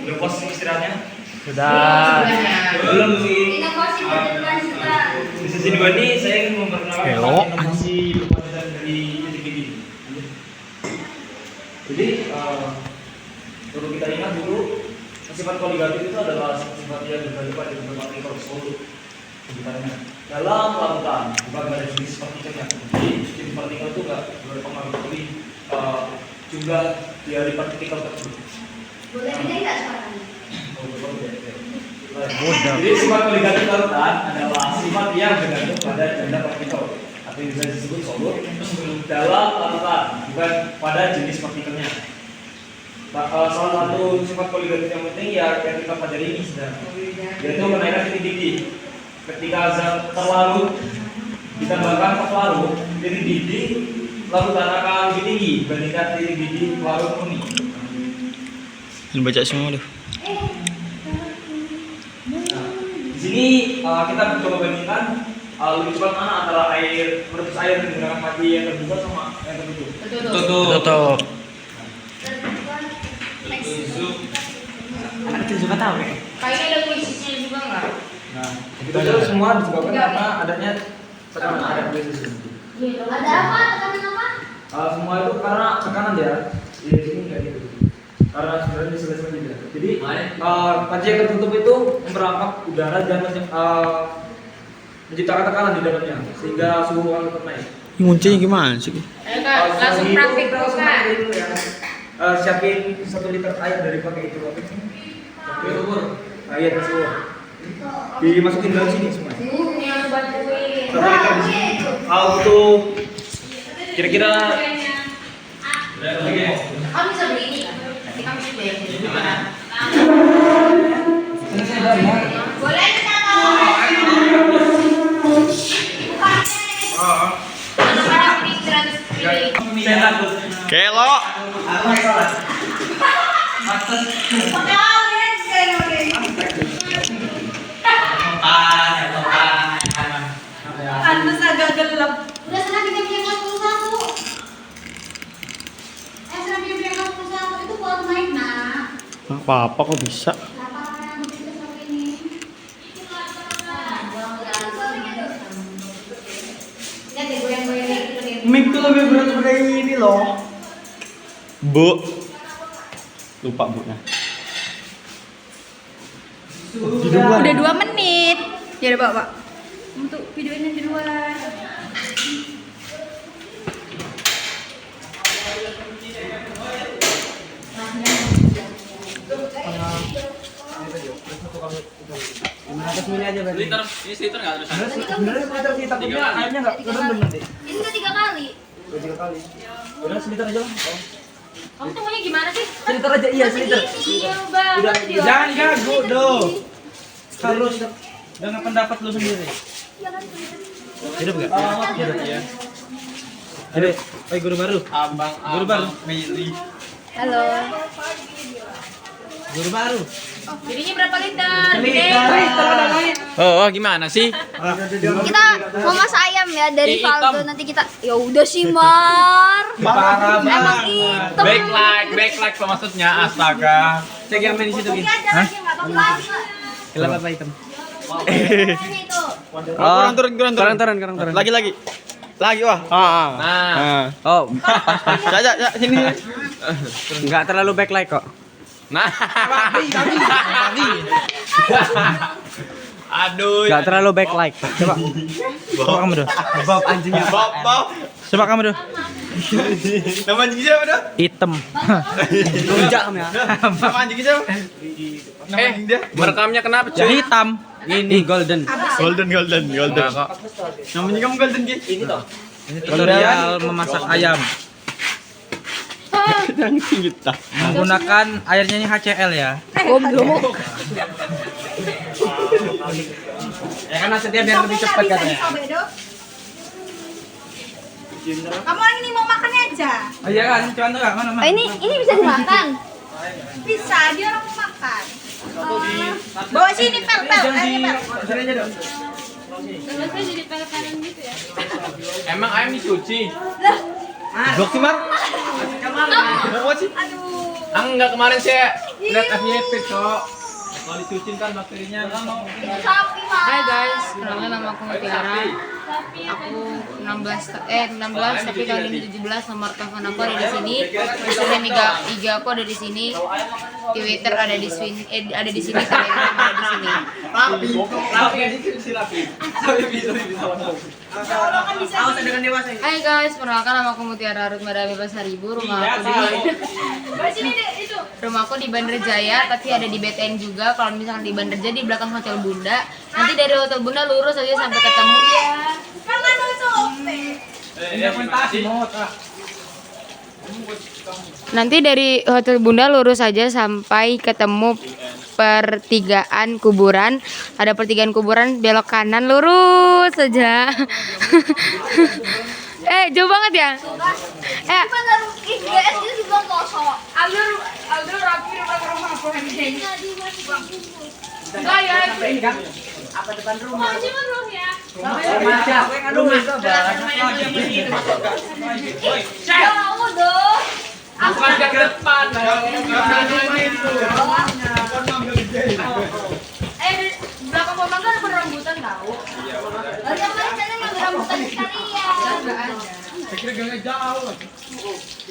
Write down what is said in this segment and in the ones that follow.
Udah puas istirahatnya? Sudah. Belum sih. Inovasi berkelanjutan. Di sesi 2 ini saya ingin memperkenalkan inovasi kepadatan dari JTGD. Jadi perlu kita ingat dulu sifat koligatif itu adalah sifat yang berbeda pada beberapa partikel solid sebenarnya dalam lautan bukan dari jenis partikelnya. Jadi jenis partikel itu nggak berpengaruh dari jumlah dari partikel tersebut. Boleh bedain nggak suaranya? Jadi sifat koligatif lautan adalah sifat yang bergantung pada jumlah partikel atau yang bisa disebut solid dalam lautan bukan pada jenis partikelnya. Salah satu sifat koligatif yang penting ya yang kita pelajari ini yaitu kenaikan titik didih. Ketika zat terlarut ditambahkan ke pelarut, titik didih larutan akan lebih tinggi dibandingkan titik didih pelarut murni. Baca semua tuh. Nah, di sini kita coba bandingkan lebih cepat mana antara air merebus air menggunakan mati yang terbuka sama yang tertutup. Tutup. Anak kecil juga tahu ya. Kayaknya ada kuisnya juga nggak? Nah, itu semua disebabkan karena adanya tekanan air di sini. Ada apa? Tekanan apa? Semua itu karena tekanan ya. Di sini nggak gitu. Karena sebenarnya di sebelah juga. Jadi panci yang tertutup itu memperangkap udara dan menciptakan tekanan di dalamnya sehingga suhu ruangan tetap naik. Nguncinya gimana sih? Ayo kak, langsung praktik kak. Siapin 1 liter air dari pakai itu apa sih? Sumur. Air ke sumur. Dimasukin dalam sini semua. Ini yang bantuin. 1 liter di sini. Untuk kira-kira Kamu bisa beli ini kan? Nanti kamu bisa bayar di mana? Boleh kita tahu? Anak-anak beli 100 beli. saya takut. Kelo. Pantes agak gelap. Udah sana kita punya kelas 21. Sana kita punya kelas 21 itu buat main nak. Apa kok bisa? Apa yang begitu seperti ini? Lihat deh goyang-goyang gitu nih. Mic tuh lebih berat kayak ini loh. Bu. Lupa Bu-nya. Udah 2 menit. Ya udah Pak. Untuk videonya di luar. Ini aja berarti. Liter, ini liter nggak terus? Sebenarnya liter sih takutnya airnya nggak kerendam nanti. Ini udah 3 kali. 3 kali. Udah seliter aja lah. Kamu tuh maunya gimana sih? Seliter aja iya seliter. Iya banget. Dia. Jangan gagu dong. Harus dengan pendapat lu sendiri. Hidup enggak? Hidup ya. Hidup. Oi guru baru. Guru baru. Mili. Halo. Guru baru. Jadinya berapa liter? Oh, gimana sih? Kita mau masak ayam ya dari Valdo. Nanti kita ya udah sih Mar. Parah Emang hitam. Backlight maksudnya, astaga. Cek yang main di situ, Gin. Hah? Gelap apa hitam? Kurang turun. Lagi. Lagi wah. Nah, Oh, pas. Ya, sini. Enggak terlalu backlight kok. nah. Aduh. Enggak terlalu backlight. Coba. Coba kamu dulu. Bob anjingnya. Bob. Coba kamu dulu. Nama anjing siapa dah? Hitam. Rujak kamu ya. Nama anjing siapa? Merekamnya kenapa Jadi cuy? hitam. Ini golden. Golden. Namanya kamu golden Ki? Ini toh. Tutorial memasak ayam. Menggunakan airnya ini HCl ya. Ya kan maksudnya biar lebih cepat katanya. Kamu orang ini mau makannya aja? Oh iya kan, cuman tuh mana mana. Ini bisa dimakan. Bisa, dia orang mau makan. Bawa sini pel. Sini aja dong. Terusnya jadi pel-pelan gitu ya? Emang ayam dicuci? Blok sih, Mar. Mau sih? Aduh. Enggak kemarin sih Lihat FYP, Cok. Kalau dicucin kan bakterinya Itu sapi, Mas. Hai guys, kenalkan nama aku Mutiara. Aku 16 tapi tahun ini 17. Nomor telepon aku ada di sini. Username IG aku ada di sini. Twitter ada di sini. Ada di sini. Telegram ada di sini. Hai guys, perkenalkan nama aku Mutiara Ruth Madami Pasaribu. Rumah aku di Bandar Jaya, tapi ada di BTN juga. Kalau misalkan di Bandar Jaya di belakang Hotel Bunda. Nanti dari Hotel Bunda lurus aja sampai ketemu. Nanti dari Hotel Bunda lurus aja sampai ketemu pertigaan kuburan. Ada pertigaan kuburan, belok kanan lurus saja. Jauh banget ya. IGS itu juga kosong. Aldo rapi rumah aku handeng. Enggak ya. Apa depan rumah? Cuma belum ya. Rumah itu Jauh dong. bukan ke depan. Belakang rumah kan ada rambutan tahu. Yang mana sana yang berambutan sekalian. Enggak ada. Saya kira gangnya jauh.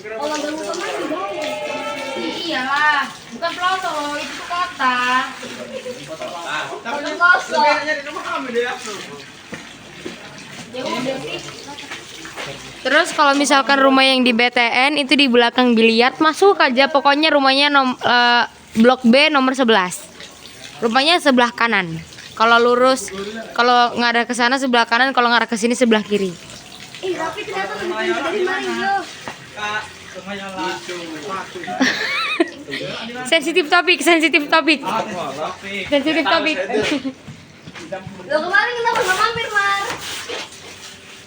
Kalau berambutan mah juga. Iyalah, bukan pelosok loh, itu tuh kota. Kalau kosong. Di rumah kami deh. Ya udah sih. Terus kalau misalkan rumah yang di BTN itu di belakang biliar, masuk aja pokoknya rumahnya blok B nomor 11. Rumahnya sebelah kanan. Kalau lurus, kalau ngarah ke sana sebelah kanan, kalau ngarah ke sini sebelah kiri. Tapi ternyata lebih pintar dari Mario. Sensitif topik. Lo kemarin kita pernah mampir, Mar.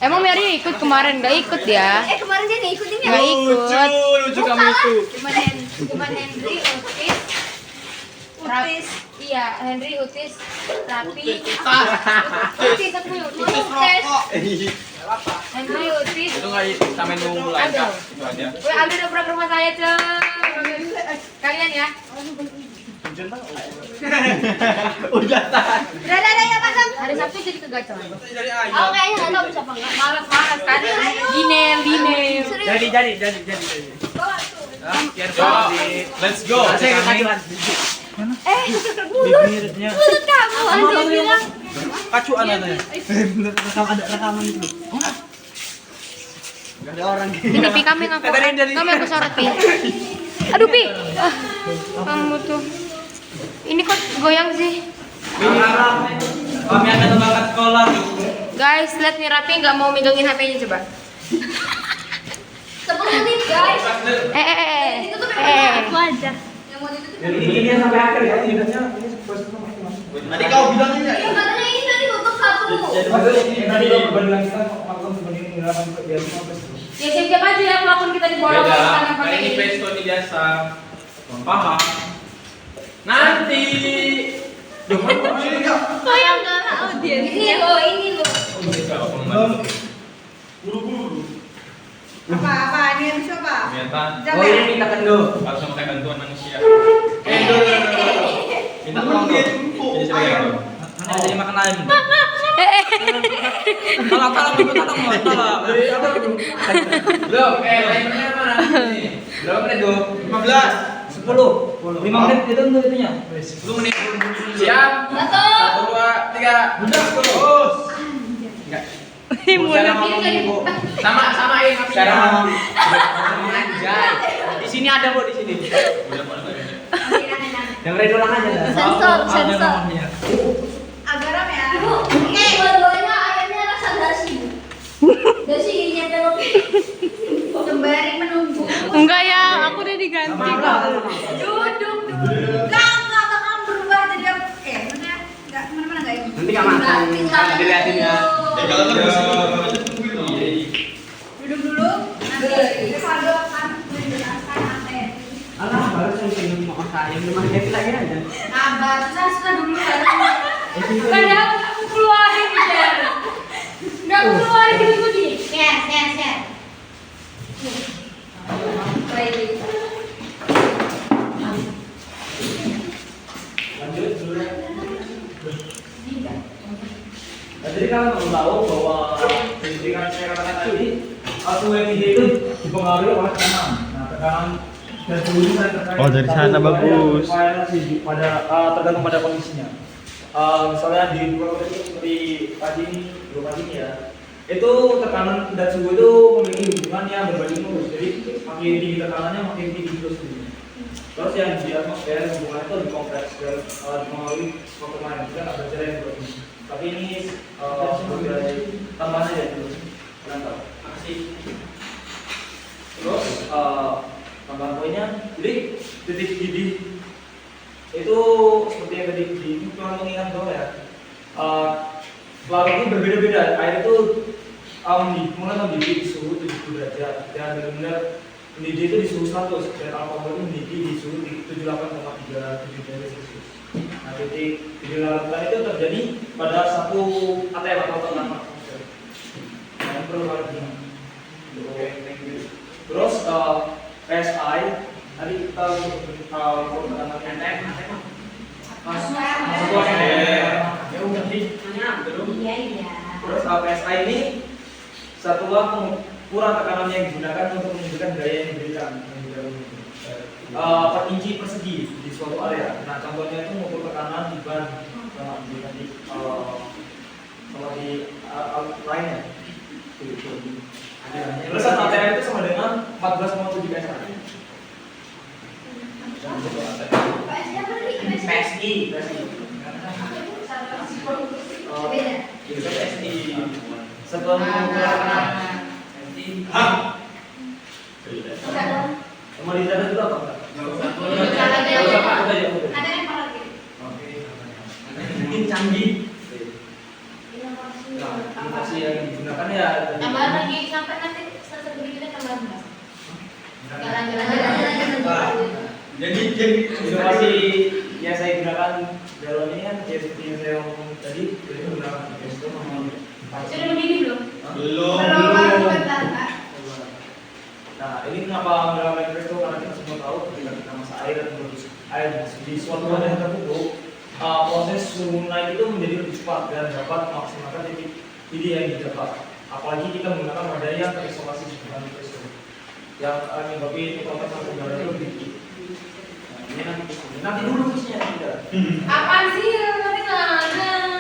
Emang Mary ikut kemarin? Gak ikut ya? Kemarin dia nggak ikutin ya? Gak ikut. Lucu kamu itu. Cuman Henry, Utis. Iya, Henry, Utis, Rapi. Utis, aku Utis. Henry, Utis. Itu nggak sampai nunggu lagi. Aduh. Itu aja. Wih, Aldo udah pernah ke rumah saya, Cek. Kalian ya? Udah tahan. Udah ya pasang. Hari Sabtu jadi kegacoran. Aku kayaknya nggak tahu bisa apa enggak. Malas tadi. Dinel. Jadi. Let's go. bibirnya Mulut kamu ada bilang. kacuan katanya. Ada rekaman itu. Gak ada orang gitu. Ini Pi, kami aku sorot Pi. Aduh Pi. Kamu tuh. Ini kok goyang sih? Kami akan berangkat sekolah. Guys, lihat nih Rapi nggak mau megangin HP-nya coba. 10 menit guys. Itu tuh memang aku aja. Yang mau ditutup. Ini dia sampai akhir ya, tidaknya ini Tadi kau bilang aja. Iya katanya ini tadi tutup 1. tadi lo berbanding kita maklum sebanding 8 biar 15. Ya siap-siap aja ya pelakon kita di bola Beda. yang Kayak pakai ini ini. pesto ini biasa. Paham. Nanti. Kok yang enggak audiens? Ini lo. Apa? Ini yang siapa? Ternyata Oh, ini minta kendo. harus memakai bantuan manusia. Minta tolong dong. Jadi saya kayak gitu. Mana jadi makan ayam. Tolong. Belum, timernya mana? Nih. Berapa menit tuh? 15. 10. 5 menit itu untuk itunya. 10 menit. Siap. 1, 2, 3. Terus. Enggak. Samain apinya. Sekarang anjay. Di sini ada Bu di sini. Yang redo ulang aja dah. Sensor. Agak ram ya. Dua-duanya ayamnya rasa dasi. Dasi ininya belok. Sembari menunggu. Enggak ya, aku udah diganti kok. Duduk. Enggak bakal berubah jadi maksudnya enggak mana-mana enggak ini. Nanti enggak makan. Dilihatin ya. Duduk dulu. Nanti Faldo akan menjelaskan materi. Alah, baru saya pengen makan ayam di mana lagi aja. Sabar, sudah dulu. Padahal aku keluarin bicara. Enggak aku keluarin gitu begini. Share. kan perlu tahu bahwa dengan saya katakan tadi suhu yang tinggi itu dipengaruhi oleh tekanan. Nah, tekanan dan suhu ini terkait. Oh, dari sana bagus. Pada tergantung pada kondisinya. Misalnya di dua kondisi seperti pagi ini, dua pagi ini ya, itu tekanan dan suhu itu memiliki hubungan yang berbanding lurus. Jadi makin tinggi tekanannya makin tinggi suhu suhunya. Terus yang di atmosfer hubungannya itu lebih kompleks dan dipengaruhi seperti lain. Kita nggak belajar yang seperti ini. Tapi ini sebagai tambahan aja dulu. Mantap. Makasih. Terus tambahan poinnya, jadi titik didih itu seperti yang tadi ini cuma mengingat bahwa ya laut itu berbeda-beda. Air itu mulai mendidih di suhu 70 derajat dan benar-benar mendidih itu di suhu 100 dan alkohol itu mendidih di suhu 78,37 derajat Celcius. Nah, titik didih lautan itu terjadi pada satu ATM atau tekanan atmosfer. Yang perlu kalian ingat. Oke, thank you. Terus PSI tadi kita ukur tekanan NM. Terus PSI ini satuan pengukuran tekanan yang digunakan untuk menunjukkan gaya yang diberikan per inci persegi di suatu area. Nah, contohnya itu mengukur tekanan di ban sama di lainnya. Terus ATM itu sama dengan 14,7 PSI. PSI. Itu PSI. Satuan pengukuran tekanan. Mau di sana juga apa? Ada yang apa lagi? Mungkin canggih. Nah, inovasi yang digunakan ya. Tambahan lagi sampai nanti selesai begini tambahan mas. Jalan-jalan. Jadi inovasi yang saya gunakan dalam ini kan ya seperti yang saya ngomong tadi, itu menggunakan gesto Sudah begini belum? belum. Nah, ini kenapa menggunakan gesto? Karena kita semua tahu ketika kita masak air dan produksi air di suatu wadah yang tertutup, proses suhu naik itu menjadi lebih cepat dan dapat memaksimalkan titik didih yang didapat. Apalagi kita menggunakan wadah yang terisolasi dengan gesto yang menyebabkan temperatur udara itu lebih tinggi. Ini nanti dulu isinya tidak. Apaan sih? Nanti nggak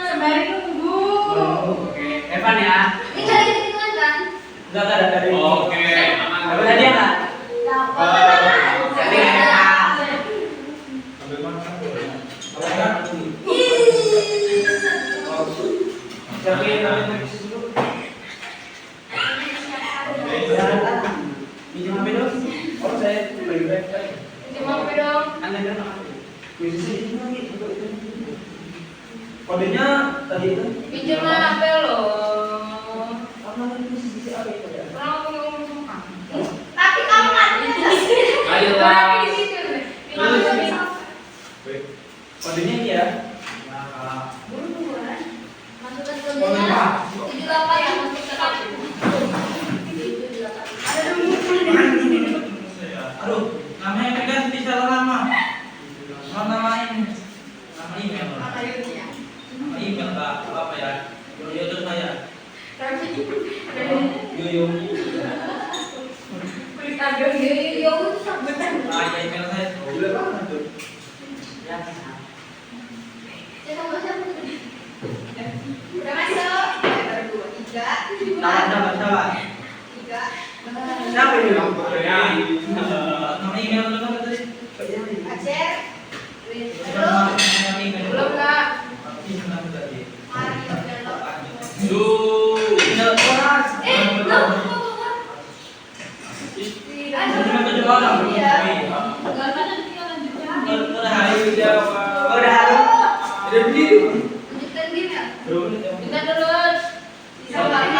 Sembari nunggu. Oke, Evan ya. Ini dari hitungan kan? Enggak ada dari. Oke. Ada tadi ya nggak? Sambil makan boleh. Kalau enggak nanti. Siapa yang nanti dulu? Minjem HP dong. Oh, saya bagi baik. Cuma apa dong? Anda bilang apa? Kuisisi ini lagi. Kodenya tadi itu. Pinjam HP lo. Apa lagi kuisisi apa itu ya? Kalau mau ngomong sama kamu. Tapi kamu nggak ada di sini. Ayo Tapi lah. di situ. Baik. Kodenya ini ya. Buruan. Masukkan ke dunia. 78 yang masuk ke kamu. 78. Ada dulu. Aduh, namanya kan bisa lama. Nama ini. Nama email. Nama email Kak. Apa ya? Yo terus saya. Yo. Yo itu sambutan. Ah, ya email saya. Gila banget tuh. Saya sama siapa? Udah masuk. Baru 2, 3. Salah. 3. Siapa ini? Nama email lu apa tadi? Acer. Nama email. Belum kak. Email tadi. Mario Bello. Email keras. Loh. Cuma 7 orang. Iya. Udah hari jawab. Udah hari. Udah berdiri. Lanjutkan game ya? Kita terus. Bisa lagi.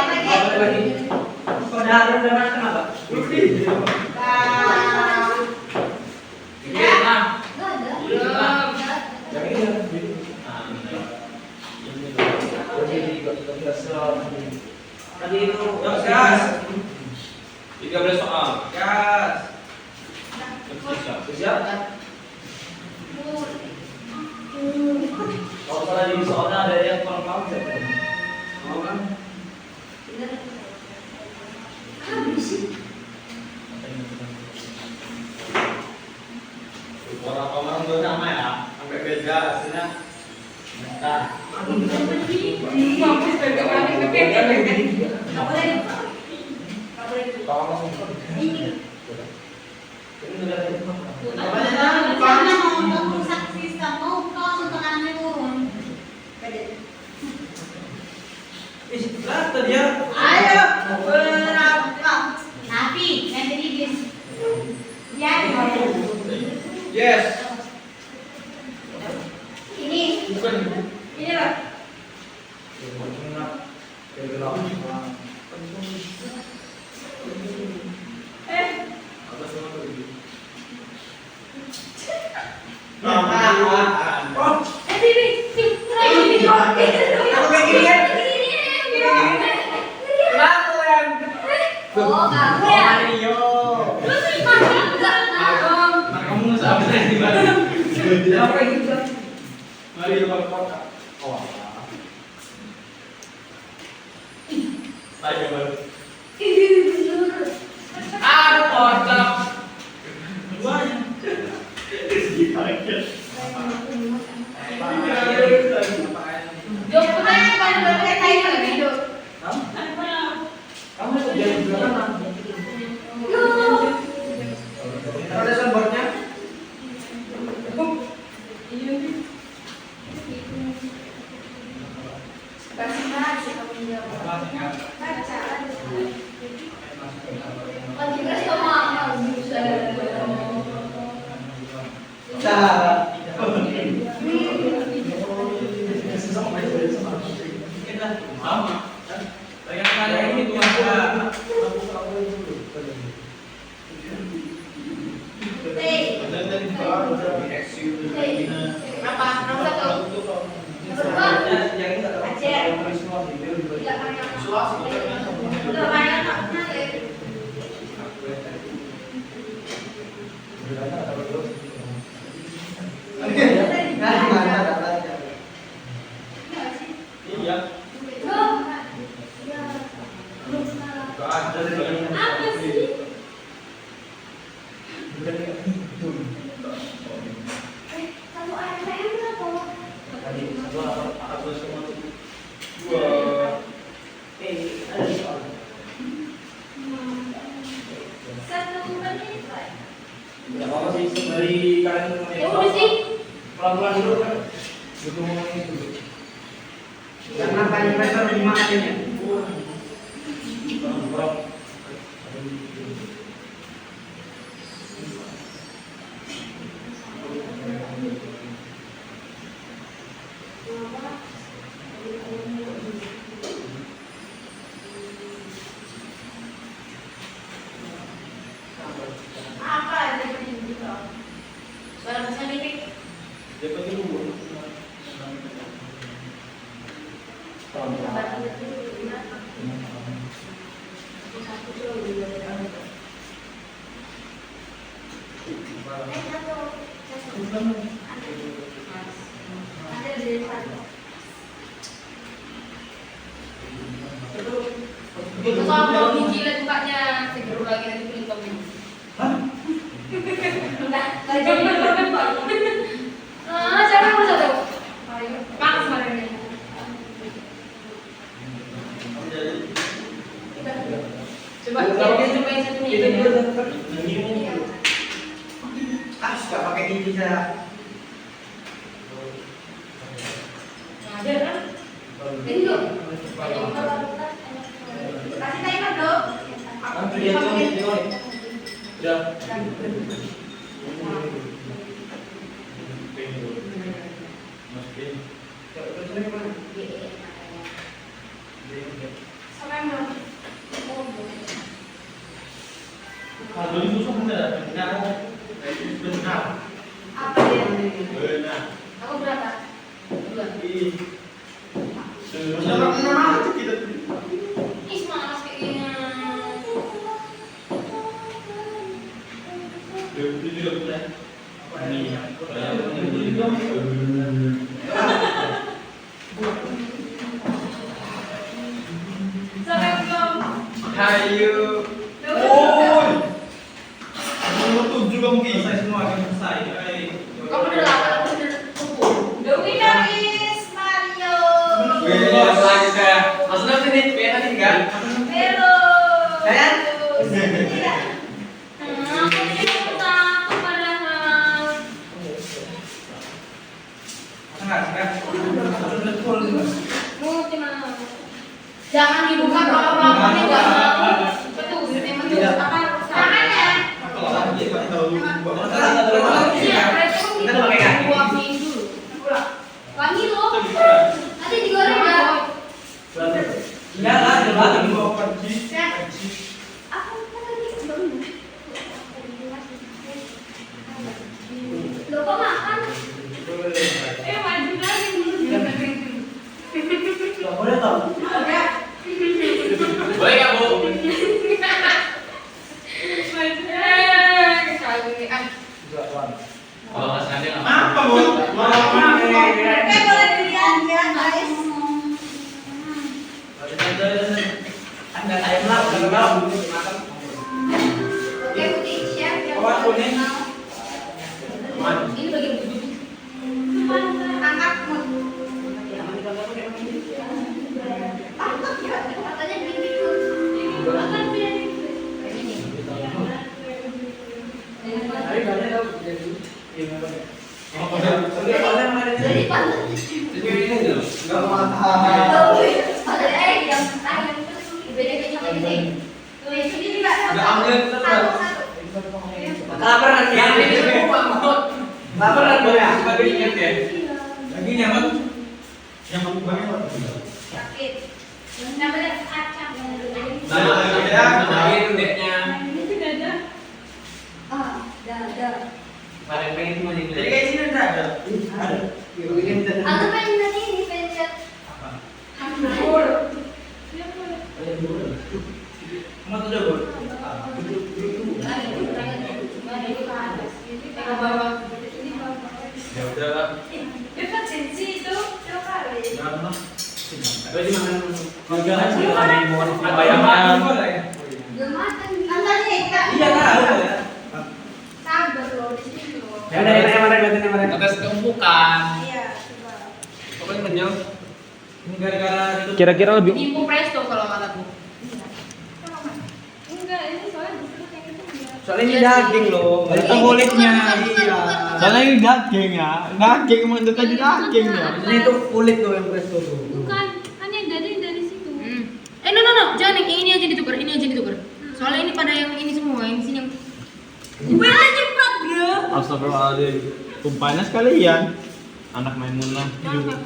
Udah hari udah mas kenapa? Berdiri. Ya. Enggak ada. Belum. Yang ini ya. Tadi itu Gas. 13 soal. Gas. siap? Kalau salah di soalnya ada yang kurang paham siapa? Orang tua sama ya, sampai beda hasilnya. Nah, Karena mau merusak sistem, mau langsung tekanannya turun. berat dia. Ayo, berapa? Tapi nanti digis. Ya. Yes. Ini. Ini loh. Oh, kamu ya? Lu sih enggak dong. Kamu siapa sih di mana? Apa gitu? Mari kita foto. Oh. Ayo, Bang. Aduh, kocak. Duanya. Jom punya paling berbeda kayak gitu. Kamu mau jadi berapa? Ada sumbernya? Sama. Yang ada ini tuh ada. Apa? Nomor satu. Udah banyak Iya. apa sih? Kalau ATM berapa? Satu menit, Pak. Ya apa sih dari kalian Ya udah sih. pelan-pelan dulu kan. Butuh ngomongin dulu. Karena paling besar di makannya. Apa aja yang gitu? Suara besar nih. Dapat dulu. Itu soal mau biji lah bukanya, segeru lagi nanti kulit kamu. Enggak, kalau jadi berapa? Ah, siapa yang mau satu? Makan kemarin ini. Coba, coba yang satunya ini. Ah, sudah pakai gigi saya. Ngajar kan? Ini dong. Kasih timer dong. Sampai belum? Kalau itu benar, benar. Apa dia? Benar. Aku berapa? Dua. Ih, malas kayak gini. Sampai belum? Hayu. Oh. Kamu tuh juga mungkin selesai semua, selesai. Kamu Maksudnya ini beda nih kan? Pero. Kan? Aku ini takut padahal. Jangan dibuka kalau pelapornya nggak mau. Betul, emang tidak akan jangan ya. Iya, mereka buangin dulu. Wangi loh. Nanti digoreng ya. Ya lah, Aku kan tadi belum. Lupa makan. Maju lagi. boleh tau. Boleh nggak Bu? Kalau nggak sengaja nggak Apa Bu? Boleh dilihat ya guys. Ada ayam lah, ada tahu. Oke, putih chef yang Apa kuning? ini bagian Angkat mood. katanya gini tuh. Makan biar ini. Jadi pantas. Enggak mahal. Yang ayam terus beda kecap ini. Tuh yang ini juga. Nggak ambil terus. Satu. Laparan ya. Laparan boleh ya? Sebagai ingat ya. Lagi nyaman. Yang kamu banget. Sakit. Namanya kacang yang ada. Nambahin deknya. Dada. Paling pengen cuma di Jadi kayak sini enggak ada. Ada. Aku pengen tadi ini pengen lihat. Kamu tuh udah Bu. Ya udah lah. Dekat sensi itu coba deh. Berarti makan Juga kan sih ada yang mau bayangan. Belum makan. Katanya kita. Iya tahu ya. Sabar loh di sini loh. Ya udah yang mana. Atas keumpukan. Iya, coba. Pokoknya kenyang. Ini gara-gara itu. Kira-kira lebih Info presto kalau kataku. Enggak, ini soalnya disuruh kayak gitu enggak. Soalnya ini daging loh. Itu kulitnya. Iya. soalnya ini daging ya. Daging menurut aja daging ya. Ini tuh kulit tuh yang presto tuh. Bukan, kan yang daging dari situ. No, jangan yang ini aja ditukar, ini aja ditukar. Soalnya ini pada yang ini semua, yang sini yang Wah, cepat bro. Astagfirullahaladzim. Tumpahnya sekalian. Anak Maimunah. Benar.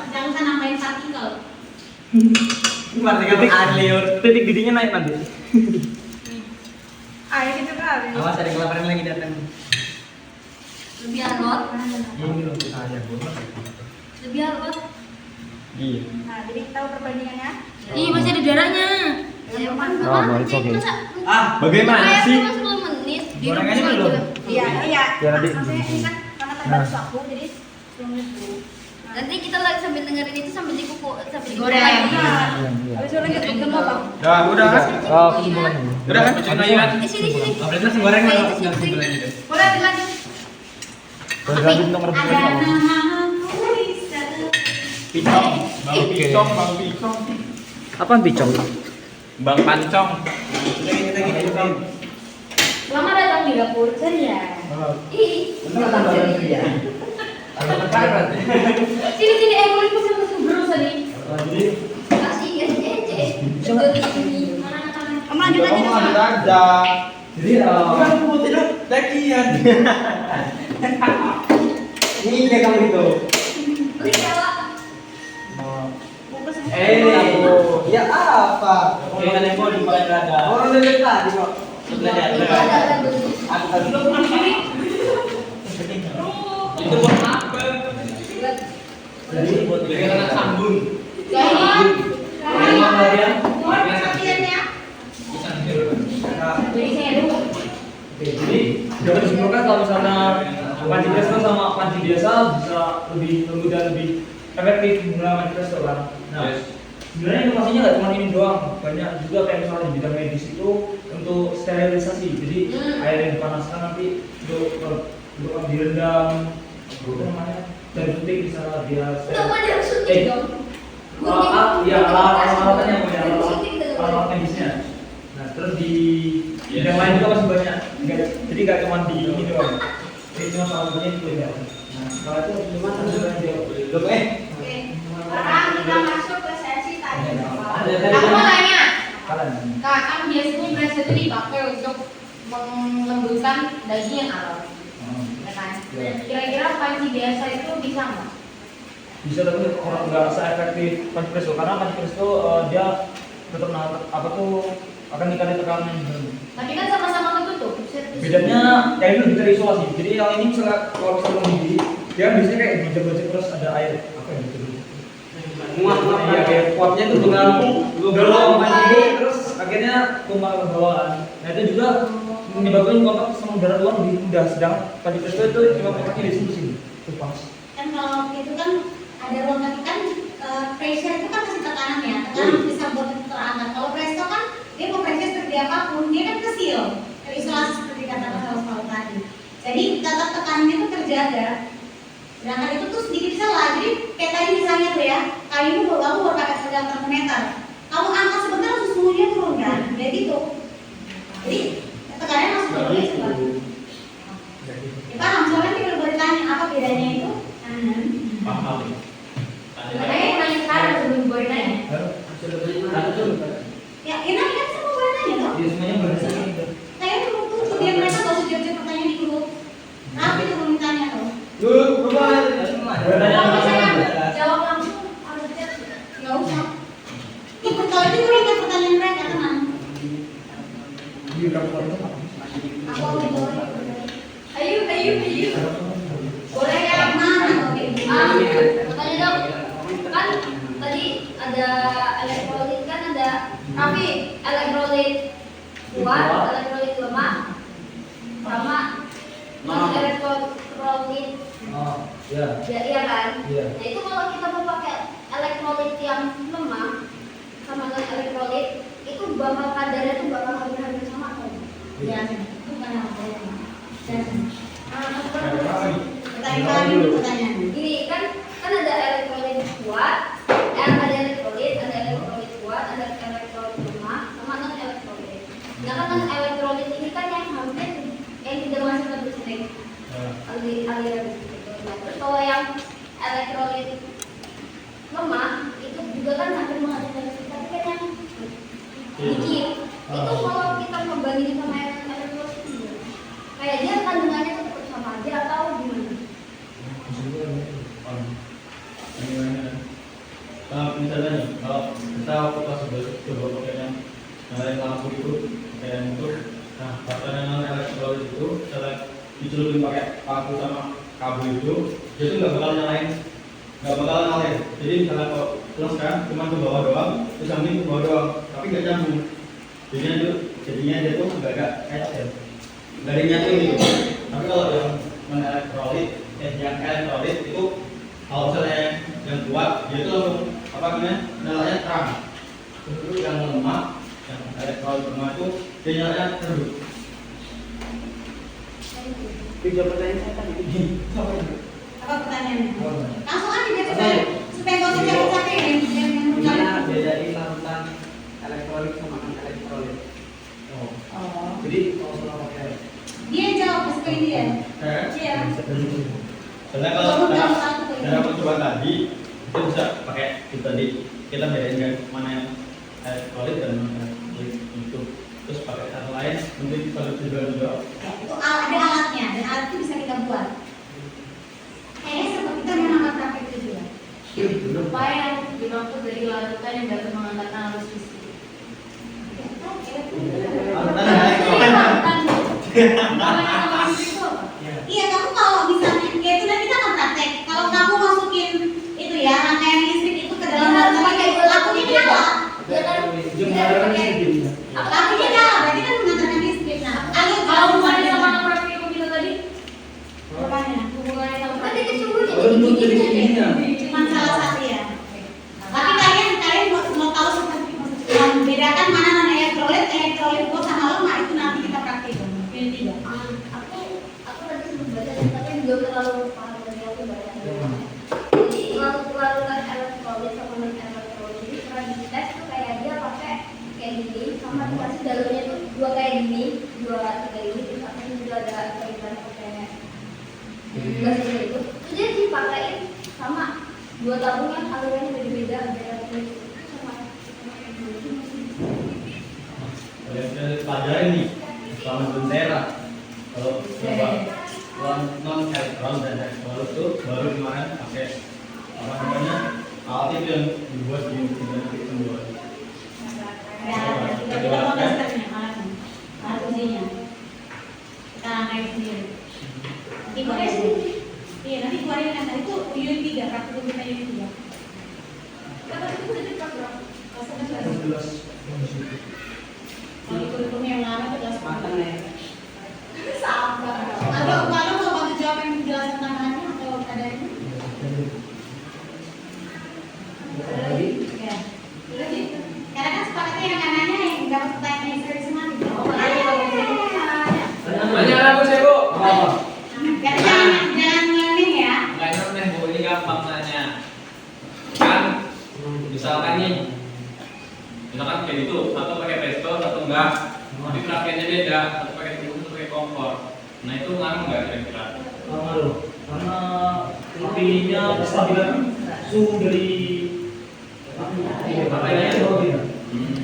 Jangan usah nambahin partikel. Titik gedenya naik nanti. Ayo kita kali. Awas ada kelaparan lagi datang. Lebih alot. Ini loh saya Bu. Lebih alot. Iya. Nah, jadi tahu perbandingannya. Ih, masih ada darahnya. Ya, Oh, it's okay. Ah, Bagaimana sih? 10 menit. Gorengannya belum. Iya, iya. Ya, nanti. Maksudnya ini kan karena terbatas waktu jadi 10 menit dulu. Nanti kita lagi sambil dengerin itu sambil dikuku sambil Digoreng. Habis itu lanjut ke apa? Udah kan? Oh, kesimpulannya. Udah kan? Sini. Berarti langsung goreng Kayak atau itu nggak sih. kesimpulannya deh? Boleh dilanjut. Berarti nomor berapa? Picong. Bang Picong. Apaan Picong? Bang Pancong. Kita gini Bang. Lama datang di dapur ceria. Ih. Ya. Sini boleh pesan bro tadi. Jadi Kasih ya, Cece. Kamu lanjut aja. aja. Jadi bukan putih dong, dakian. Ini dia kamu itu. Beli kalah. Ya apa? Oke, ada yang mau dipakai dada. Orang dari tadi kok. Ada beli. Itu buat apa? Jadi buat Bikin anak sambung. Jangan. Mohon perhatiannya. Beli saya dulu. Jadi, dapat disimpulkan kalau misalnya panci presto sama panci biasa bisa lebih lembut dan lebih efektif menggunakan panci presto kan. Nah, sebenarnya inovasinya nggak cuma ini doang, banyak juga kayak misalnya di bidang medis itu untuk sterilisasi. Jadi air yang dipanaskan nanti untuk direndam Itu namanya jam syuting di sana dia. Udah pada syuting dong. Iya, alat-alatannya punya alat medisnya. Nah, terus di yang lain juga masih banyak. Jadi nggak cuma di ini doang. Jadi cuma salah itu ya. Nah, setelah itu cuma ada dia. Oke. Sekarang kita masuk ke sesi tanya jawab. Aku mau tanya, Kalian. Kak, kan biasanya bracelet itu dipakai untuk melembutkan daging yang alot, ya kan? Kira-kira panci biasa itu bisa nggak? Bisa, tapi orang nggak se-efektif punch press tuh, karena punch press tuh dia tetap apa tuh akan dikali tekanan. Tapi kan sama-sama ketutup. Bedanya kayak ini lebih terisolasi. Jadi yang ini misalnya kalau misalnya menggigit, dia biasanya kayak dijebak terus ada air apa ya gitu. Muat-muat Iya, kayak kuatnya itu belum ini terus akhirnya tumpah ke bawah. Nah itu juga menyebabkan kontak sama udara luar lebih mudah, sedangkan punch press itu cuma kontaknya di sini itu pas. Kan kalau itu kan ada ruang kaki kan pressure itu kan kasih tekanan ya, tekanan bisa buat itu terangkat. Kalau presto kan dia mau pressure seperti apapun, dia kan kecil, terisolasi seperti katakan sama tadi. Jadi tetap tekanannya itu terjaga. Sedangkan itu tuh sedikit salah. Jadi kayak tadi misalnya tuh ya, kamu baru pakai sedang termometer, kamu angkat sebentar langsung suhunya turun kan, kayak gitu. Jadi tekanannya langsung turun ya coba. Ya paham, soalnya kita boleh tanya apa bedanya itu. Paham. Makanya nanya sekarang sebelum gue nanya. Ya, enak kan semua boleh tanya dong. Dia semuanya berdasarkan itu. Saya belum tutup dia mereka kalau sudah jawab pertanyaan di grup. Tapi itu belum tanya tuh. Bertanya Kalau saya apa? jawab langsung harus chat. Nggak usah. Ikut kalau itu dulu ingat pertanyaan mereka tenang. Di kantor itu apa? Aku boleh. Ayo. Boleh ya mana oke. Mau tanya dong. Kan tadi ada elektrolit kan ada tapi elektrolit kuat, elektrolit lemah, sama non elektrolit Oh, ya. ya iya kan? Iya. Nah itu kalau kita mau pakai elektrolit yang lemah sama non elektrolit itu bakal kadarnya tuh bakal hampir sama kan? Ya, bukan apa ya. Pertanyaan dulu. Pertanyaan. Ini kan ada elektrolit kuat, ada elektrolit kuat, ada elektrolit lemah, sama non elektrolit. Nah kan non elektrolit ini kan yang hampir yang tidak masuk ke listrik, aliran listrik. Nah, terus kalau yang elektrolit lemah itu juga kan hampir menghasilkan listrik, tapi kan yang dikit itu kalau kita membandingin sama yang elektrolit itu, kayak dia kandungannya tetap sama aja atau gimana? Misalnya nih, kalau kita waktu kelas 11 coba pakai yang nyalain lampu itu, pakai yang itu, nah pakai yang elektrolit itu, setelah dicelupin pakai paku sama kabel itu, dia tuh nggak bakal nyalain, nggak bakal ngalir. Jadi misalnya kalau terus kan cuma ke bawah doang, terus samping ke bawah doang, tapi nggak nyambung. Jadinya dia tuh agak kecil, nggak ada yang nyatu gitu. Tapi kalau yang elektrolit, yang elektrolit itu kalau misalnya yang kuat, dia itu langsung apa namanya nyalanya terang. Terus yang lemah, yang elektrolit lemah itu dia nyalanya redup. Tiga pertanyaan saya tadi begini. Apa pertanyaannya? Langsung aja biar supaya nggak usah capek-capek yang Gimana bedain larutan elektrolit sama non elektrolit? Oh. Jadi kalau soal pakai Dia jawab sesuai dia. Iya. Soalnya kalau cara aku coba tadi itu bisa pakai itu tadi kita bedain kan mana yang elektrolit dan non elektrolit itu. Terus pakai cara lain mungkin kalau juga Ya, itu ada alatnya dan alat itu bisa kita buat. Kayaknya seperti kita menambah praktek itu juga. Apa yang dimaksud dari larutan yang dapat mengantarkan arus listrik? Iya, kamu kalau misalnya kayak itu nanti kita akan praktek. Kalau kamu masukin itu ya rangkaian listrik itu ke dalam larutan kayak lakunya nyala. Ya kan? Lakunya nyala, berarti kan mengantarkan listrik. Nah, Kalau hubungannya sama praktikum kita tadi, Apanya? hubungannya sama kan dia disuruh Cuma salah satu ya. Tapi kalian mau tahu seperti membedakan mana non elektrolit gua sama lemah itu nanti kita praktik. Ini tiga. aku tadi sempat baca tapi juga terlalu paham dari yang sama dikasih jalurnya tuh dua kayak gini, dua kayak gini, terus atasnya juga ada kaitan pakai gas itu. Terus dia dipakein sama dua tabung yang alirannya beda-beda, beda sama. Kalian pelajari nih selama Bentera. Kalau coba non elektron dan elektron itu baru kemarin pakai apa namanya alat itu yang dibuat di pembuat. Kita mau testernya alat ujinya. Kita angkat sendiri. Nanti keluarin. Iya, nanti keluarin yang tadi itu unit 3, praktikum kita unit 3. Kata itu udah cepat bro. Kalau kurikulum yang lama itu jelas banget. Sabar. Atau kalau mau bantu jawab yang dijelaskan tambahannya atau ada ini? Ya. Karena kan sepakatnya yang kanannya yang dapat pertanyaan yang sering semua gitu. Tanya apa sih bu? Karena jangan nyeleneh ya. Nggak nyeleneh bu, ini gampang nanya. Kan misalkan nih, misalkan kayak gitu, satu pakai pesto, satu enggak. Tapi perakiannya beda, satu pakai timun, satu pakai kompor. Nah itu ngaruh nggak kira-kira? Ngaruh, karena apinya kestabilan suhu dari apinya itu beda.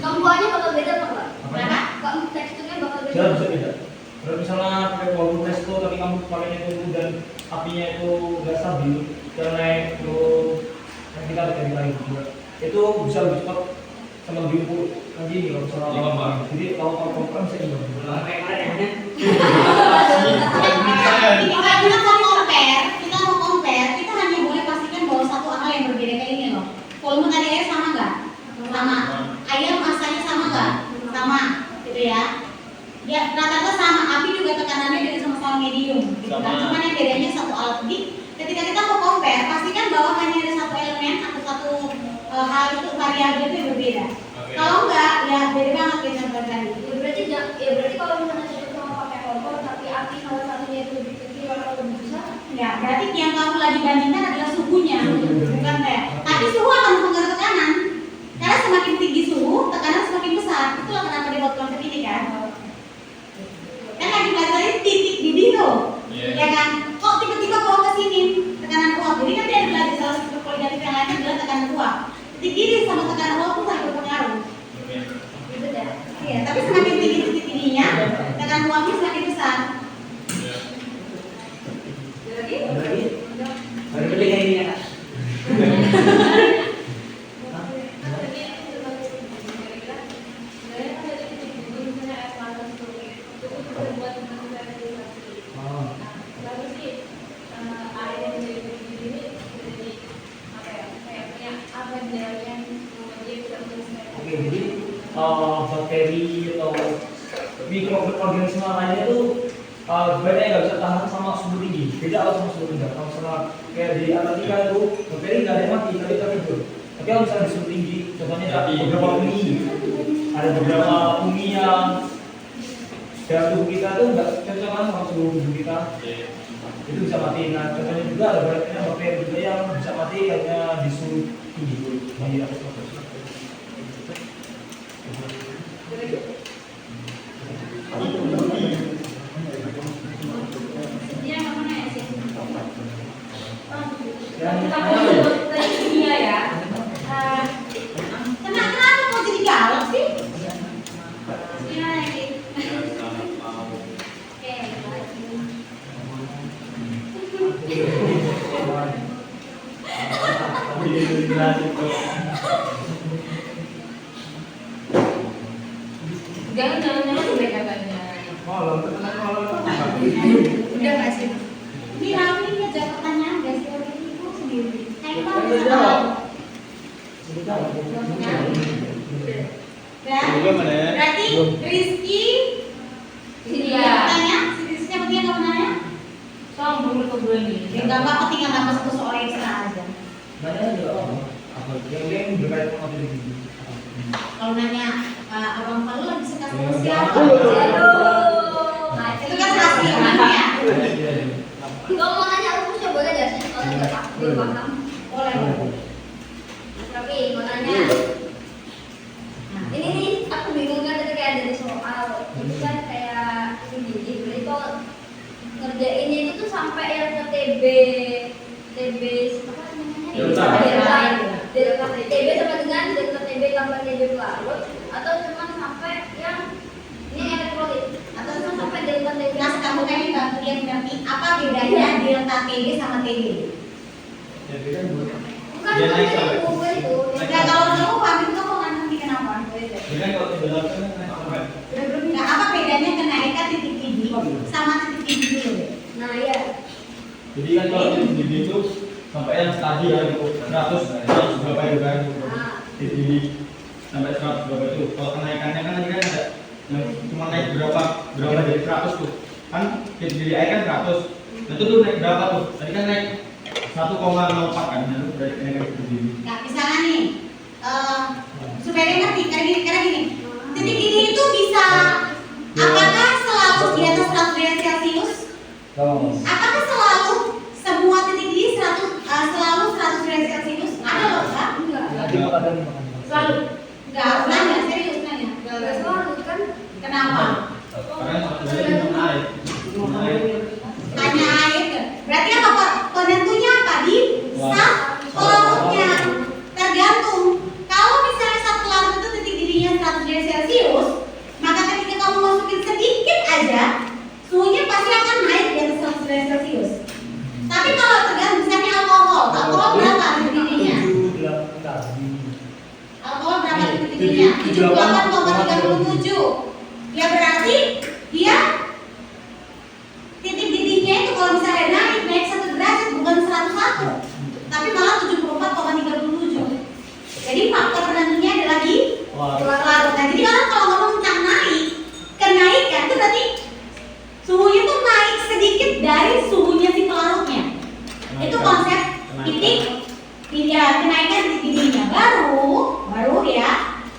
Kambuannya bakal beda apa enggak? Kenapa? Kamu teksturnya bakal beda. Jauh bisa beda. Kalau misalnya pakai walaupun presto tapi kamu pakainya itu dan apinya itu nggak stabil, dan naik terus yang kita ada di lain juga, itu bisa lebih cepat sama diukur nanti nih kalau misalnya Iya, jadi kalau kompor bisa imbang. Kita mau compare, kita hanya boleh pastikan bahwa satu hal yang berbeda kayak ini loh. Volume tadi air sama nggak? Sama. Air masanya sama nggak? Sama, gitu ya. Ya rata-rata sama. Api juga tekanannya dari sama-sama medium. Gitu kan? Cuman yang bedanya satu alat ini. Ketika kita mau compare, pastikan bahwa hanya ada satu elemen atau satu hal itu variabel itu yang berbeda. Kalau enggak, ya beda banget kayak contoh tadi. Berarti kalau misalnya cocok sama pakai kompor tapi api salah satunya itu lebih kecil atau lebih besar. Ya, berarti yang kamu lagi bandingkan adalah suhunya, bukan kayak. Tapi suhu akan mempengaruhi tekanan. Karena semakin tinggi suhu, tekanan semakin besar. Itulah kenapa dibuat konsep ini kan. Kan lagi belajar titik didih tuh, ya kan? Kok tiba-tiba bawa ke sini tekanan uap? Jadi kan dia ada belajar salah satu poligatif yang lainnya adalah tekanan uap. Titik didih sama tekanan uap pun saling berpengaruh. Gitu deh. Iya, tapi semakin tinggi titik didihnya, tekanan uapnya semakin besar. Jadi Baru beli kayak ini ya kak. Oke, jadi bakteri atau mikroorganisme lainnya itu sebenarnya nggak bisa tahan sama suhu tinggi. Beda kalau sama suhu rendah. Kalau misalnya kayak di Antartika itu bakteri nggak ada yang mati, tapi kita tidur. Tapi kalau misalnya di suhu tinggi, contohnya ada beberapa fungi yang dalam tubuh kita itu nggak cocok kan sama suhu tubuh kita. Itu bisa mati. Nah, contohnya juga ada bakteri juga yang bisa mati karena di suhu tinggi di atas atmosfer. Dia yang mana ya sih? Iya ya. Kenapa mau jadi galak sih? Gimana sih? Jangan udah katanya. Udah nggak sih? Ini Rami ini jawab pertanyaan nggak sih orang ibu sendiri? Saya mau berarti Rizky tanya, si Rizky apa dia nggak nanya? Sombong ke bulan ini. Ya nggak apa-apa, tinggal nambah satu soal ekstra aja. Nanya aja apa? Yang berkaitan dengan materi ini. Kalau nanya abang Palu lagi suka sama siapa? Nah, itu kan hasilnya ya. Kalau mau nanya aku sih boleh jelasin kalau nggak paham. Boleh. Tapi mau nanya. Ini nih aku bingung kan tadi kayak sampai yang ke TB apa namanya? Delta. Delta TB sama dengan delta TB tambah TB pelarut, atau cuma sampai yang ini elektrolit, atau cuma sampai delta TB. Nah, kamu kayaknya bantu dia ngerti apa bedanya delta TB sama TB. Ya beda dua. Bukan Dia naik bukan sampai. Google itu. Nah, kalau kamu paham itu kamu nggak ngerti kenapa? Jadi kan kalau tidak kan naik sampai. Nah, apa bedanya kenaikan titik didih sama titik didih dulu? Nah ya. Jadi kan kalau titik didih itu sampai yang tadi ya 100 berapa itu kan? Titik didih sampai 100 berapa itu. Kalau kenaikannya kan tadi kan ada yang cuma naik berapa dari 100 tuh. Kan titik didih air kan 100. Nah, itu tuh naik berapa tuh? Tadi kan naik 1,04 kan, itu dari kenaikan titik didih. Nah, misalnya nih, supaya dia ngerti, karena gini, titik didih itu bisa apakah selalu di atas 100 derajat Celcius? Apakah selalu semua titik didih selalu 100 derajat Celcius? Ada loh, kan? Selalu. Enggak, nanya, serius nanya. Enggak selalu kan? Kenapa? Karena satu dari itu naik. Hanya air. Berarti apa Pak? Penentunya apa? Di sat pelarutnya. Tergantung. Kalau misalnya sat pelarut itu titik didihnya 100 derajat Celcius, maka ketika kamu masukin sedikit aja, suhunya pasti akan naik di atas 100 derajat Celcius. Tapi kalau tergantung misalnya alkohol berapa titik didihnya? Alkohol berapa titik didihnya? 78,37. Ya berarti dia titik didihnya itu kalau misalnya naik 1 derajat bukan 101, tapi malah 74,37. Jadi faktor penentunya adalah di pelarut. Nah, jadi kalau ngomong tentang kenaikan itu berarti suhunya tuh naik sedikit dari suhunya si pelarutnya. Itu konsep titik kenaikan titik didihnya baru ya.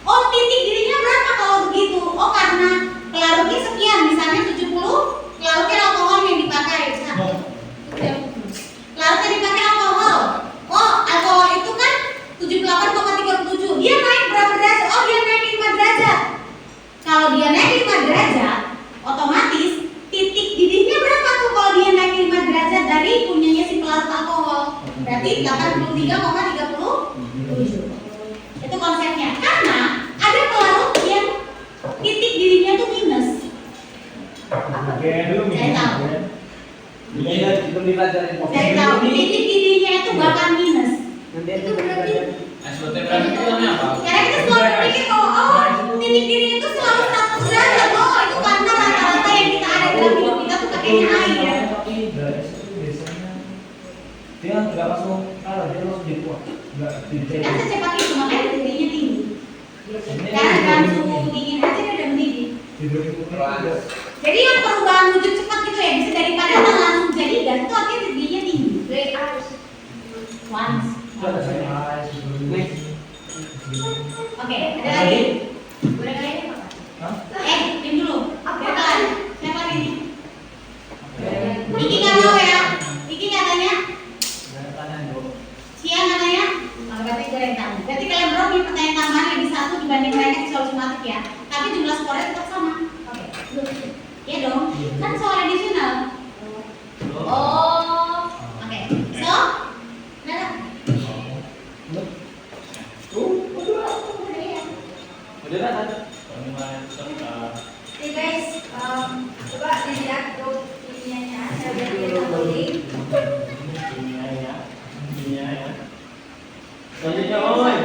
Oh, titik didihnya berapa kalau begitu? Oh, karena pelarutnya sekian, misalnya 70, pelarutnya alkohol yang dipakai. Pelarutnya dipakai alkohol. Oh, alkohol itu kan 78,37. Dia naik berapa derajat? Oh, dia naik 5 derajat. Kalau dia naik 5 derajat, otomatis titik didihnya berapa tuh kalau dia naik 5 derajat dari punyanya si pelarut alkohol? Berarti 83,37. Itu konsepnya. Karena ada pelarut yang titik didihnya tuh minus. Saya tahu. Saya tahu. Titik didihnya itu bahkan minus. Itu berarti SBT berarti itu namanya apa? Karena kita selalu berpikir oh titik didihnya itu selalu 100 derajat. Oh, itu karena rata-rata yang kita ada dalam hidup kita tuh pakainya air. Dia nggak langsung kalah, dia langsung dikuat. Nggak Kan secepat itu makanya titik didihnya tinggi. Karena dalam suhu dingin aja dia udah mendidih. Jadi yang perubahan wujud cepat gitu ya, bisa daripada langsung jadi gas itu artinya titik didihnya tinggi. Once. Oke, ada lagi? Boleh kalian apa? Diam dulu. Siapa lagi? Siapa lagi nih? Iki nggak tahu ya? Iki nggak tanya? Siang katanya? Oh, berarti gue yang tahu. Berarti kalian berdua punya pertanyaan tambahan lebih satu dibanding mereka di soal sumatik ya. Tapi jumlah skornya tetap sama. Oke. Iya dong. Kan soal additional. Oh. Oke. So, udah. Oke guys, coba dilihat grup kimianya. Saya lihat di recording. Selanjutnya, oi.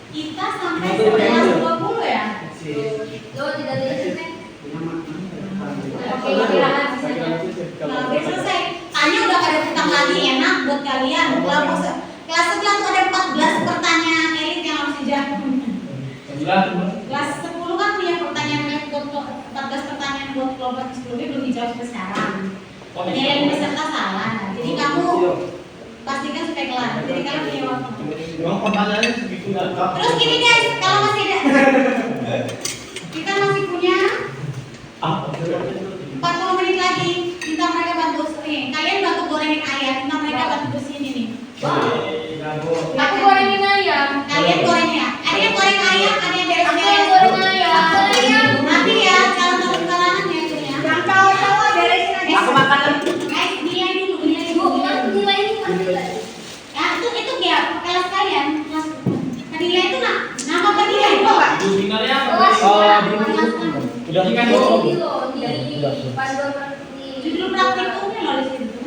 Kita sampai 11.20 ya? Lo tidak ada sini. Oke, istirahat. Nah, udah selesai. Tanya udah pada tentang lagi enak buat kalian. Kelas 11 tuh ada 14 pertanyaan elit yang harus dijawab. Kelas 10 kan punya pertanyaan elit buat 14 pertanyaan buat kelompok sebelumnya belum dijawab sampai sekarang. Penilaian peserta salah. Jadi kamu pastikan supaya kelar. Jadi kalian punya waktu. Memang pertanyaannya segitu nggak? Terus gini guys, kalau masih ada, kita masih punya 40 menit lagi. Minta mereka bantu nih. Kalian bantu gorengin ayam. Minta mereka bantu bersihin ini. Aku gorengin ayam. Kalian goreng ya. Ada yang goreng ayam, ada yang beres-beres. Aku yang goreng ayam. Udah. Ini loh di Udah. panduan praktik. Judul praktikumnya loh di situ.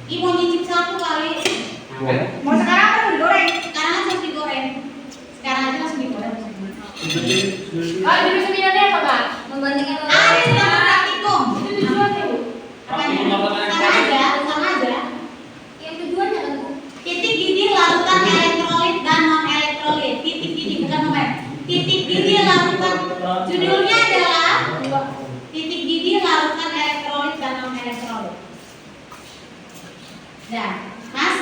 Ih, mau nyicip satu kali. Mau sekarang apa mau digoreng? Sekarang aja langsung digoreng. Sekarang aja langsung digoreng. Oh, judul seminarnya apa, Kak? Membandingkan Ada di dalam praktikum. Itu tujuannya, Bu. Sama aja. yang tujuannya kan Bu? Titik didih larutan elektrolit dan non elektrolit. Titik didih bukan nomor. Titik didih larutan. Judulnya adalah titik didih larutan elektrolit dan non elektrolit. Dah, Mas.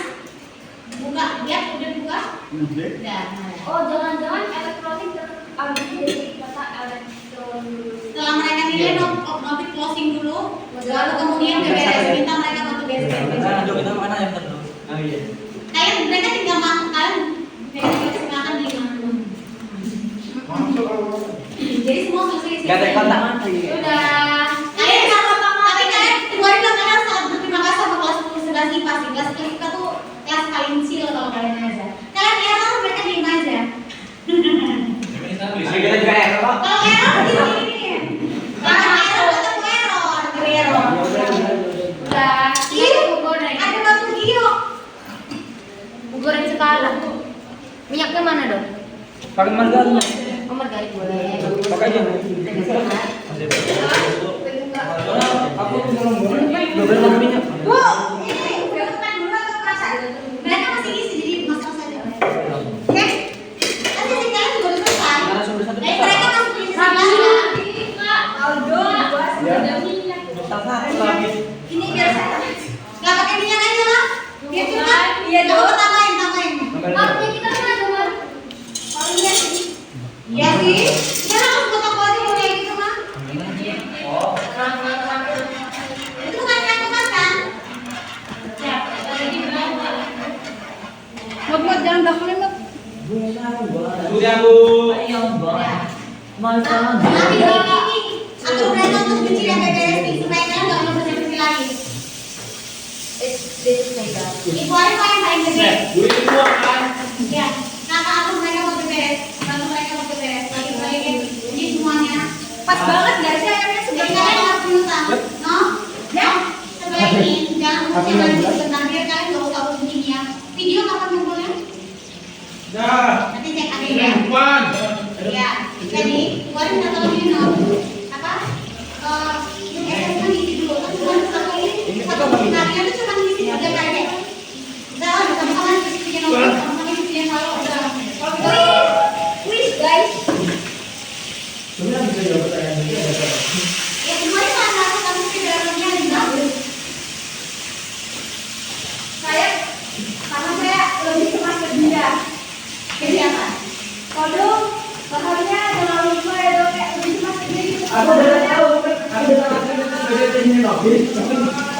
Buka, lihat udah buka? Udah. Dah. Nah. Oh, jangan-jangan elektronik terambil dari kata elektronik. Setelah mereka nilai notif closing dulu, lalu kemudian beberes, minta mereka bantu beres. Nah, kita makan ayam terus. Oh iya. Mereka tinggal makan, mereka tinggal makan di mana. Jadi semua selesai sih. Gak ada kontak. Udah. Kalian tapi kalian keluarin lah, kalian sangat berterima kasih sama kelas 10 11 IPA sih. Kelas IPA tuh kelas paling chill kalau kalian aja. Kalian error mereka diem aja. Kita juga error. Kalau error gini. Kalau error ketemu error, dari error. Udah. Ih, ada batu giok. Bu goreng sekarang. Minyaknya mana dong? Pakai margarin. Oh, margarin boleh. Pakai aja. Aku belum goreng. Belum pakai minyak. Bu, ini udah tekan dulu atau masak? Mereka masih isi jadi masak saja. Oke? Nanti sih kalian juga udah selesai. Karena sudah satu. Mereka masuk di sebelah. Aldo, Ya. minyak. Lagi. Ini biar saya. Nggak pakai minyak aja lah. Biar cepat. Iya, Nggak apa tambahin. Kalau kita kan ada Mas. Kalau iya sih. Iya sih. Ya langsung buat aku aja kalau kayak gitu mah. Itu bukan yang aku makan. Buat jangan gakulin, Mat. Sudah, Bu. Tapi ini aku udah nonton kecil yang beberes nih supaya kalian nggak mau bersih lagi. Ibu Arif yang paling gede. Duit semua kan. Ya, kakak aku mereka mau beberes, bantu mereka mau beberes. Lagi balikin ini semuanya. Pas banget nggak sih ayamnya sudah kalian nggak perlu tahu, no? Ya, sebelin jangan mesti nanti sebentar biar kalian nggak usah begini ya. Video kapan ngumpulnya? Dah. Nanti cek ada ya. Depan. Ya, jadi kemarin kata lebih no apa? Ini ngisi dulu kan cuma satu ini satu sebenarnya itu cuma ngisi tiga kali. Udah sama-sama ngisi tiga nomor, sama-sama ngisi tiga kali udah. Kalau gitu, Wih, guys. Sebenarnya bisa jawab pertanyaan ini ada apa? ya semuanya sama kamu sih dalamnya lima. Saya karena saya lebih cemas kerja. Jadi apa? Kalau bahannya jangan lupa ya dok, kayak lebih cemas kerja gitu. Aku udah tahu, aku udah tahu kerja ini lagi.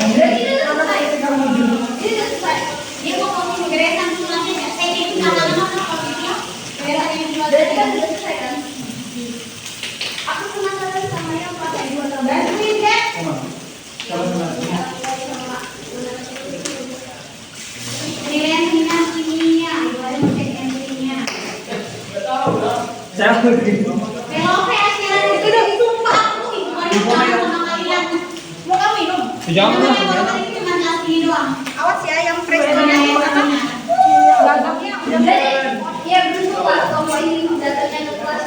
Jadi ini udah selesai. Ini udah selesai. Dia mau ngomong beresan dulu nanti ya. Saya jadi tangan apa kalau video? Beresan yang dua Berarti kan udah selesai kan? Aku penasaran sama yang pakai dua tambah. bantuin deh. Sama-sama. Penilaian minat ininya, ibaratnya cek entry-nya. Saya pergi. Velope akhirnya itu udah sumpah aku itu hari sama kalian. Mau kamu minum? Jangan lah. Yang baru tadi cuma kelas ini doang. Awas ya yang Prestonya itu apa? Gagapnya udah jadi. Ya betul Pak, kalau ini datanya ke kelas.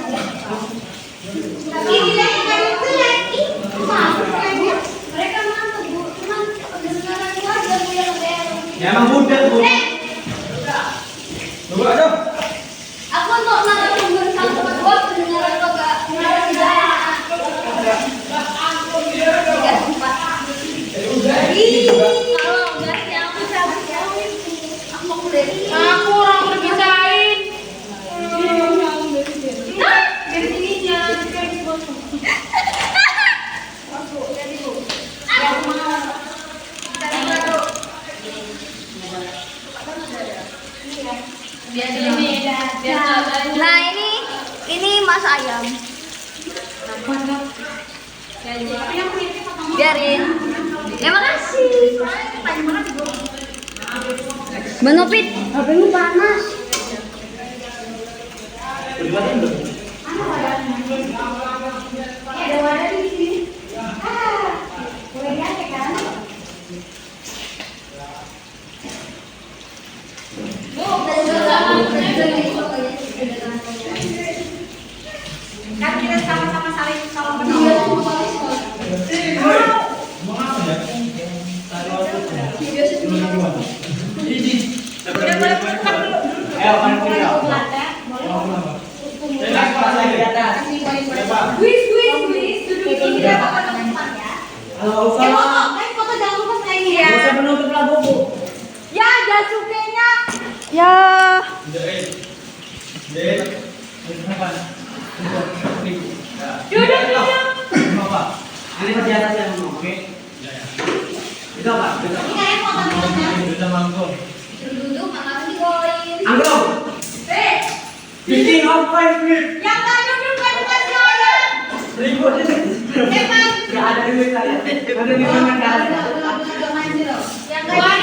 Tapi nilainya kayak itu lagi. Masuk kayaknya. Mereka mantap Bu, cuman kedengaran aja Bu yang kayak. Ya emang mudah, Bu. Tunggu aja. Aku untuk naruh nomor 1 sama 2 kedengaran lo gak naruh 3. 3, 4. Kalau enggak sih aku cabut ya. Aku mau kuliah. Aku orang berbisain. Nah, dari sini jangan kayak gitu. Masuk, jadi Bu. Ya, aku mau. Kita baru. Nah, ini mas ayam. Biarin. Terima kasih. Menopit. HP lu panas. Berdua kan? ada wadah di sini. Boleh lihat ya kan? Kan kita sama-sama saling salam menolong. Udah boleh putar dulu. Duduk tidak apa-apa teman-teman ya. Foto jangan lupa selain ya. Ya, Dasukenya. Ya. Duduk. Ini di atas yang oke. Itu apa? Ini kayak foto teman-teman. Udah mangkok. Duduk, makasih koin. Anggrong. Bikin apa ini? Yang nggak duduk kan bukan saya. Ribut ini. Emang. Gak ada duit saya. Ada di mana?